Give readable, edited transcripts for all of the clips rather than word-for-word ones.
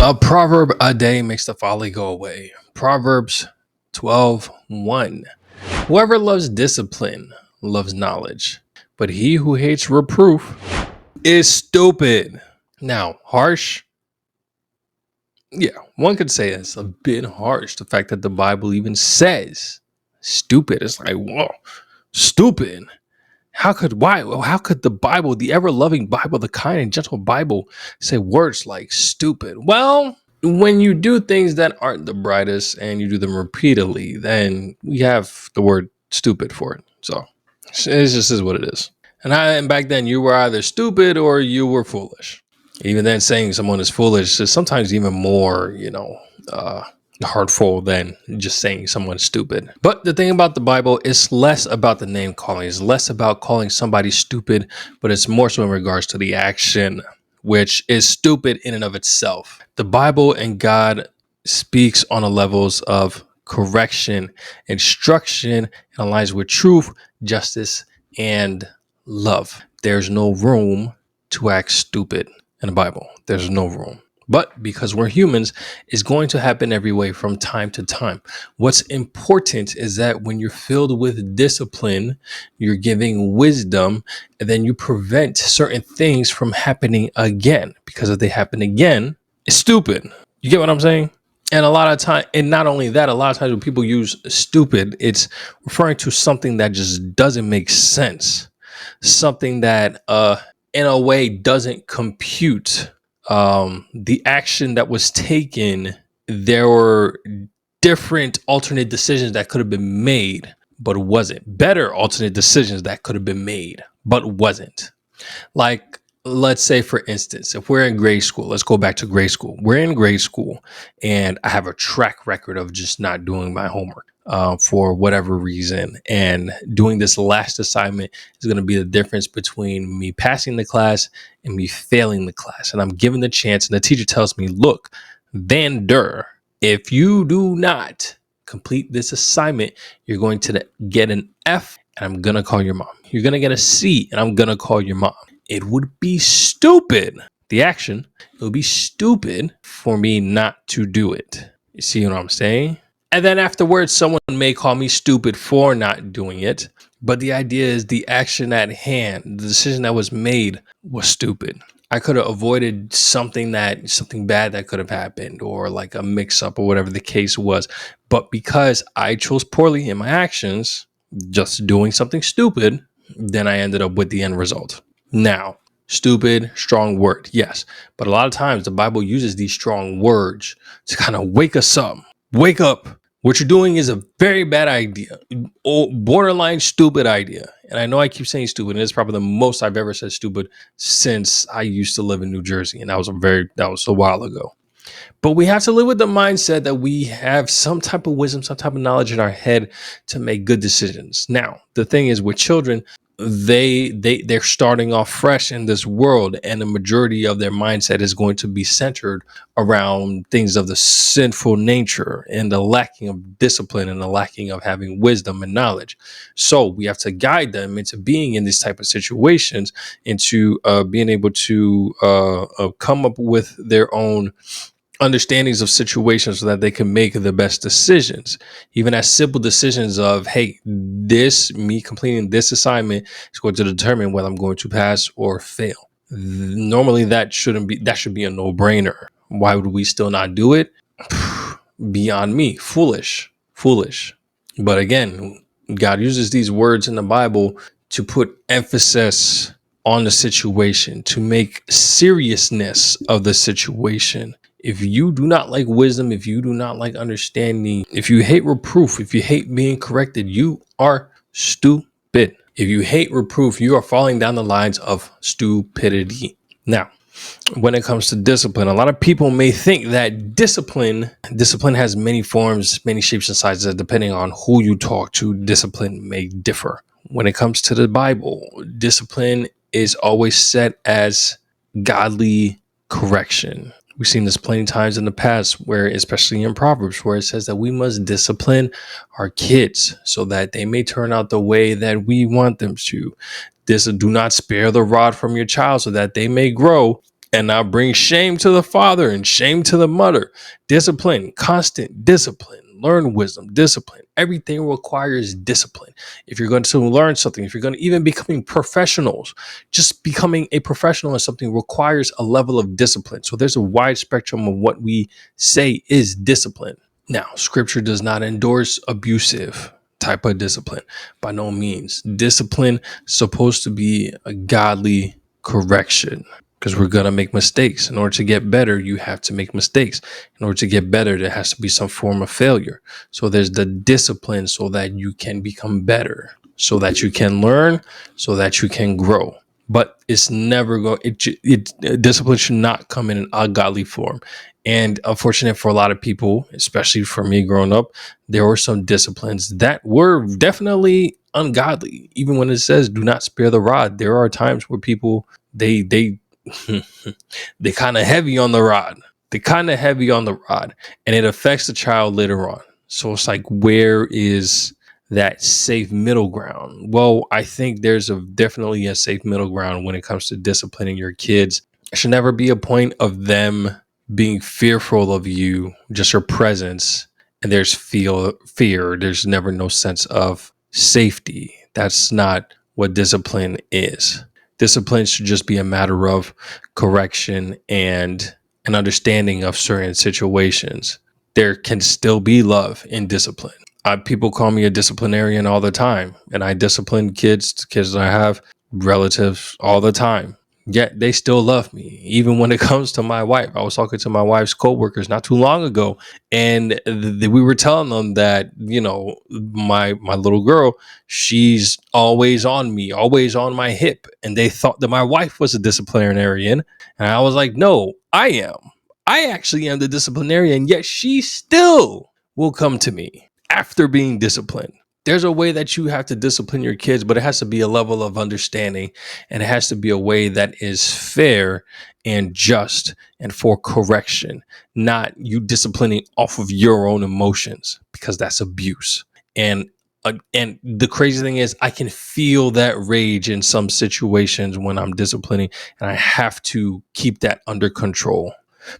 A proverb a day makes the folly go away. Proverbs 12:1. Whoever loves discipline loves knowledge, but he who hates reproof is stupid. Now, harsh? Yeah, one could say it's a bit harsh. The fact that the Bible even says stupid is like, whoa, stupid. How could the Bible, the ever-loving Bible, the kind and gentle Bible, say words like stupid? Well, when you do things that aren't the brightest and you do them repeatedly, then we have the word stupid for it. So it just is what it is. And back then you were either stupid or you were foolish. Even then, saying someone is foolish is sometimes even more, uh, hurtful than just saying someone's stupid. But the thing about the Bible is less about the name calling, it's less about calling somebody stupid, but it's more so in regards to the action, which is stupid in and of itself. The Bible and God speaks on the levels of correction, instruction, and aligns with truth, justice, and love. There's no room to act stupid in the Bible. There's no room. But because we're humans, it's going to happen every way from time to time. What's important is that when you're filled with discipline, you're giving wisdom, and then you prevent certain things from happening again. Because if they happen again, it's stupid. You get what I'm saying? And a lot of time, and not only that, a lot of times when people use stupid, it's referring to something that just doesn't make sense. Something that in a way doesn't compute the action that was taken. There were different alternate decisions that could have been made, but wasn't. Better alternate decisions that could have been made, but wasn't. Like, let's say, for instance, if we're in grade school, let's go back to grade school. We're in grade school, and I have a track record of just not doing my homework for whatever reason. And doing this last assignment is going to be the difference between me passing the class and me failing the class. And I'm given the chance, and the teacher tells me, look, Vander, if you do not complete this assignment, you're going to get an F, and I'm going to call your mom. You're going to get a C, and I'm going to call your mom. It would be stupid. The action, it would be stupid for me not to do it. You see what I'm saying? And then afterwards, someone may call me stupid for not doing it. But the idea is the action at hand, the decision that was made was stupid. I could have avoided something bad that could have happened, or like a mix up or whatever the case was. But because I chose poorly in my actions, just doing something stupid, then I ended up with the end result. Now, stupid, strong word, yes. But a lot of times the Bible uses these strong words to kind of wake us up. Wake up. What you're doing is a very bad idea, borderline stupid idea. And I know I keep saying stupid, and it's probably the most I've ever said stupid since I used to live in New Jersey. And that was a while ago. But we have to live with the mindset that we have some type of wisdom, some type of knowledge in our head to make good decisions. Now, the thing is with children, they're starting off fresh in this world, and the majority of their mindset is going to be centered around things of the sinful nature and the lacking of discipline and the lacking of having wisdom and knowledge. So we have to guide them into being in these type of situations, into being able to come up with their own understandings of situations so that they can make the best decisions, even as simple decisions of, hey, me completing this assignment is going to determine whether I'm going to pass or fail. Normally that should be a no-brainer. Why would we still not do it? Beyond me. Foolish. But again, God uses these words in the Bible to put emphasis on the situation, to make seriousness of the situation. If you do not like wisdom, if you do not like understanding, if you hate reproof, if you hate being corrected, you are stupid. If you hate reproof, you are falling down the lines of stupidity. Now, when it comes to discipline, a lot of people may think that discipline has many forms, many shapes and sizes. Depending on who you talk to, discipline may differ. When it comes to the Bible, discipline is always set as godly correction. We've seen this plenty times in the past, where, especially in Proverbs, where it says that we must discipline our kids so that they may turn out the way that we want them to. Do not spare the rod from your child so that they may grow and now bring shame to the father and shame to the mother. Discipline, constant discipline. Learn wisdom, discipline. Everything requires discipline. If you're going to learn something, if you're going to even becoming professionals, just becoming a professional in something requires a level of discipline. So there's a wide spectrum of what we say is discipline. Now, scripture does not endorse abusive type of discipline by no means. Discipline supposed to be a godly correction, because we're going to make mistakes. In order to get better, you have to make mistakes. In order to get better, there has to be some form of failure. So there's the discipline so that you can become better, so that you can learn, so that you can grow. But it's never going, discipline should not come in an ungodly form. And unfortunate for a lot of people, especially for me growing up, there were some disciplines that were definitely ungodly. Even when it says do not spare the rod, there are times where people, they they kind of heavy on the rod. And it affects the child later on. So it's like, where is that safe middle ground? Well, I think there's definitely a safe middle ground when it comes to disciplining your kids. It should never be a point of them being fearful of you, just your presence, and there's fear. There's never no sense of safety. That's not what discipline is. Discipline should just be a matter of correction and an understanding of certain situations. There can still be love in discipline. People call me a disciplinarian all the time, and I discipline kids I have, relatives all the time. Yet they still love me, even when it comes to my wife. I was talking to my wife's coworkers not too long ago, and we were telling them that, my little girl, she's always on me, always on my hip, and they thought that my wife was a disciplinarian, and I was like, no, I am. I actually am the disciplinarian, yet she still will come to me after being disciplined. There's a way that you have to discipline your kids, but it has to be a level of understanding, and it has to be a way that is fair and just and for correction, not you disciplining off of your own emotions, because that's abuse. And the crazy thing is, I can feel that rage in some situations when I'm disciplining, and I have to keep that under control,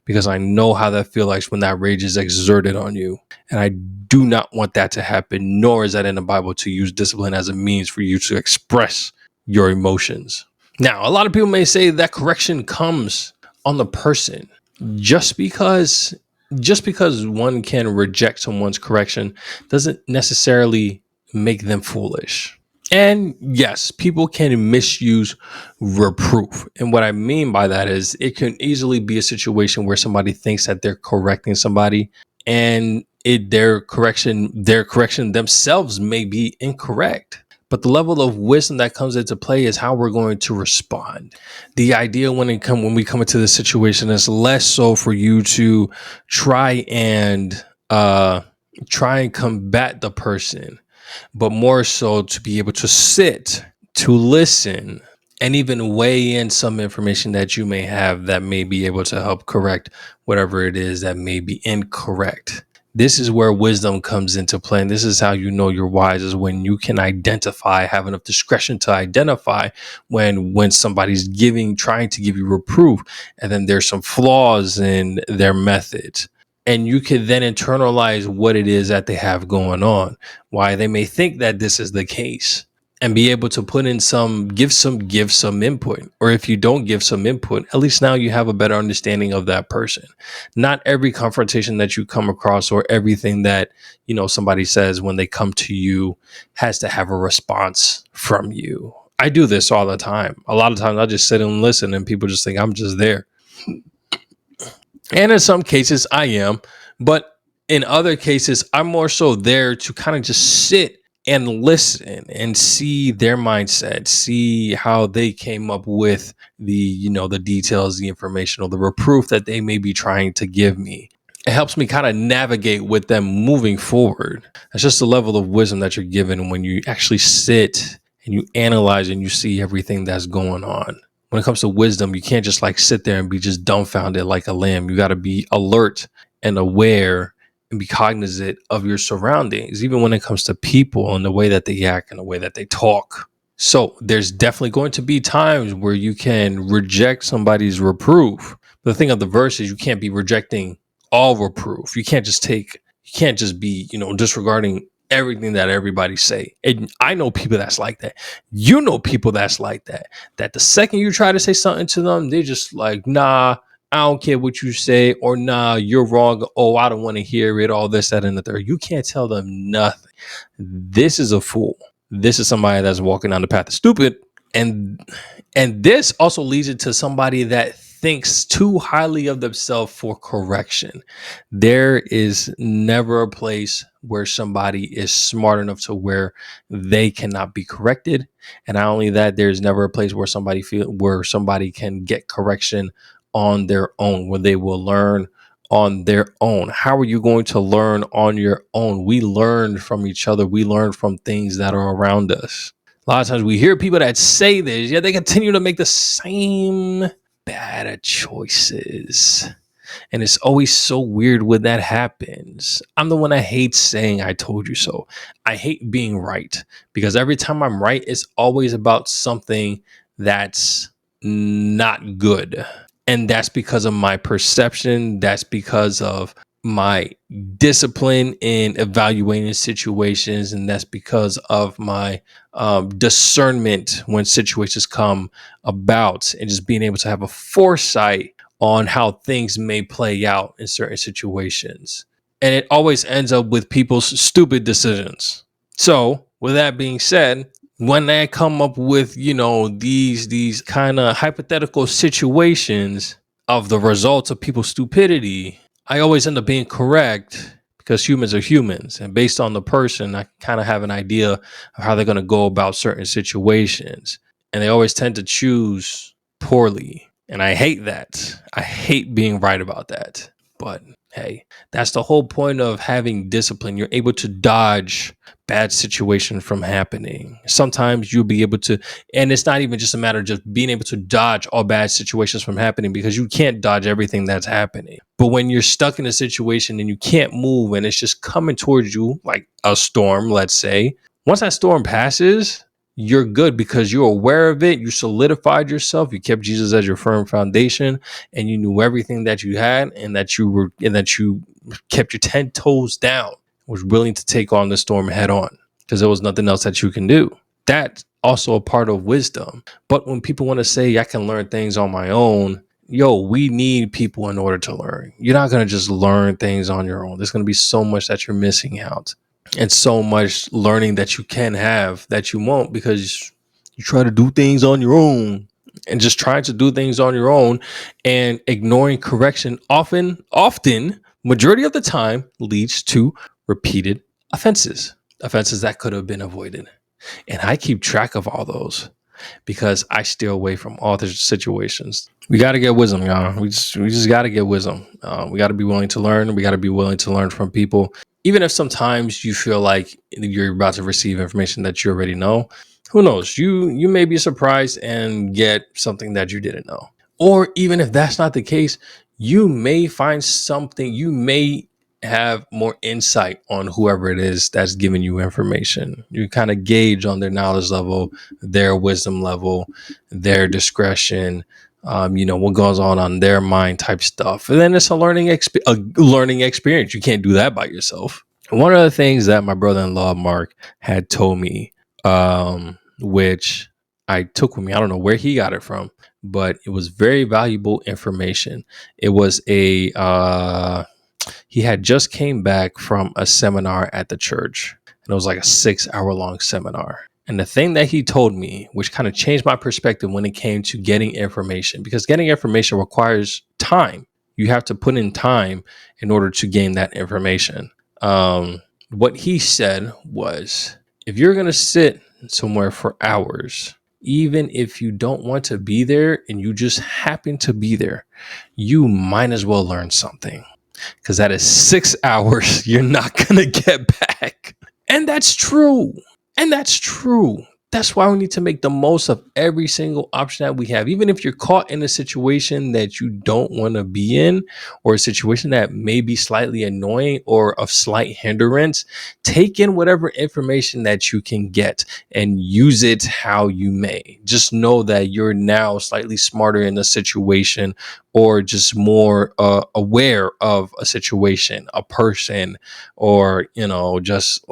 because I know how that feels like when that rage is exerted on you. And I do not want that to happen, nor is that in the Bible, to use discipline as a means for you to express your emotions. Now, a lot of people may say that correction comes on the person. Just because one can reject someone's correction doesn't necessarily make them foolish. And yes, people can misuse reproof. And what I mean by that is, it can easily be a situation where somebody thinks that they're correcting somebody, and their correction themselves may be incorrect. But the level of wisdom that comes into play is how we're going to respond. The idea when we come into this situation is less so for you to try and combat the person, but more so to be able to sit, to listen, and even weigh in some information that you may have that may be able to help correct whatever it is that may be incorrect. This is where wisdom comes into play. And this is how you know you're wise, is when you can have enough discretion to identify when somebody's trying to give you reproof, and then there's some flaws in their methods. And you can then internalize what it is that they have going on, why they may think that this is the case, and be able to put in give some input. Or if you don't give some input, at least now you have a better understanding of that person. Not every confrontation that you come across, or everything that, somebody says when they come to you, has to have a response from you. I do this all the time. A lot of times I just sit and listen, and people just think I'm just there. And in some cases I am, but in other cases, I'm more so there to kind of just sit and listen and see their mindset, see how they came up with the details, the information, or the reproof that they may be trying to give me. It helps me kind of navigate with them moving forward. That's just the level of wisdom that you're given when you actually sit and you analyze and you see everything that's going on. When it comes to wisdom, you can't just sit there and be just dumbfounded like a lamb. You got to be alert and aware and be cognizant of your surroundings, even when it comes to people and the way that they act and the way that they talk. So there's definitely going to be times where you can reject somebody's reproof. The thing of the verse is you can't be rejecting all reproof. You can't just be, disregarding everything that everybody say. And I know people that's like that. You know people that's like that. That the second you try to say something to them, they just like, nah, I don't care what you say, or nah, you're wrong. Oh, I don't want to hear it, all this, that, and the third. You can't tell them nothing. This is a fool. This is somebody that's walking down the path of stupid. And this also leads it to somebody that thinks too highly of themselves for correction. There is never a place where somebody is smart enough to where they cannot be corrected. And not only that, there's never a place where somebody can get correction on their own, where they will learn on their own. How are you going to learn on your own? We learn from each other. We learn from things that are around us. A lot of times we hear people that say this, yet they continue to make the same bad choices. And it's always so weird when that happens. I'm the one that hates saying I told you so. I hate being right because every time I'm right, it's always about something that's not good. And that's because of my perception. That's because of my discipline in evaluating situations. And that's because of my discernment when situations come about, and just being able to have a foresight on how things may play out in certain situations. And it always ends up with people's stupid decisions. So with that being said, when I come up with, these kind of hypothetical situations of the results of people's stupidity, I always end up being correct because humans are humans. And based on the person, I kind of have an idea of how they're going to go about certain situations. And they always tend to choose poorly. And I hate that. I hate being right about that. But hey, that's the whole point of having discipline. You're able to dodge bad situation from happening. Sometimes you'll be able to, and it's not even just a matter of just being able to dodge all bad situations from happening, because you can't dodge everything that's happening. But when you're stuck in a situation and you can't move and it's just coming towards you like a storm, let's say, once that storm passes, you're good because you're aware of it. You solidified yourself. You kept Jesus as your firm foundation, and you knew everything that you had, and that you kept your 10 toes down, was willing to take on the storm head on because there was nothing else that you can do. That's also a part of wisdom. But when people want to say, I can learn things on my own, we need people in order to learn. You're not going to just learn things on your own. There's going to be so much that you're missing out, and so much learning that you can have that you won't, because you try to do things on your own. And just trying to do things on your own and ignoring correction often, majority of the time, leads to repeated offenses that could have been avoided. And I keep track of all those because I stay away from all the situations. We got to get wisdom, y'all. We just got to get wisdom. We got to be willing to learn. We got to be willing to learn from people. Even if sometimes you feel like you're about to receive information that you already know, who knows? You may be surprised and get something that you didn't know. Or even if that's not the case, you may find something, you may have more insight on whoever it is that's giving you information. You kind of gauge on their knowledge level, their wisdom level, their discretion, what goes on their mind type stuff. And then it's a learning experience. You can't do that by yourself. One of the things that my brother-in-law, Mark, had told me, which I took with me, I don't know where he got it from, but it was very valuable information. It was he had just came back from a seminar at the church, and it was like a 6-hour long seminar. And the thing that he told me, which kind of changed my perspective when it came to getting information, because getting information requires time. You have to put in time in order to gain that information. What he said was, if you're going to sit somewhere for hours, even if you don't want to be there and you just happen to be there, you might as well learn something, because that is 6 hours you're not going to get back. And that's true. That's why we need to make the most of every single option that we have. Even if you're caught in a situation that you don't want to be in, or a situation that may be slightly annoying or of slight hindrance, take in whatever information that you can get and use it how you may. Just know that you're now slightly smarter in the situation, or just more aware of a situation, a person, or just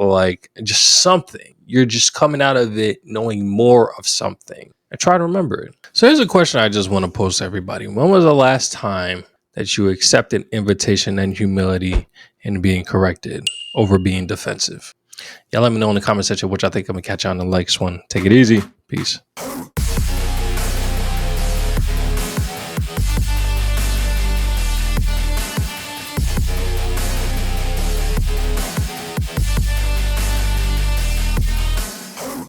something. You're just coming out of it knowing more of something. I try to remember it. So here's a question I just want to pose to everybody. When was the last time that you accepted invitation and humility and being corrected over being defensive? Y'all let me know in the comment section, which I think I'm gonna catch you on the next one. Take it easy. Peace.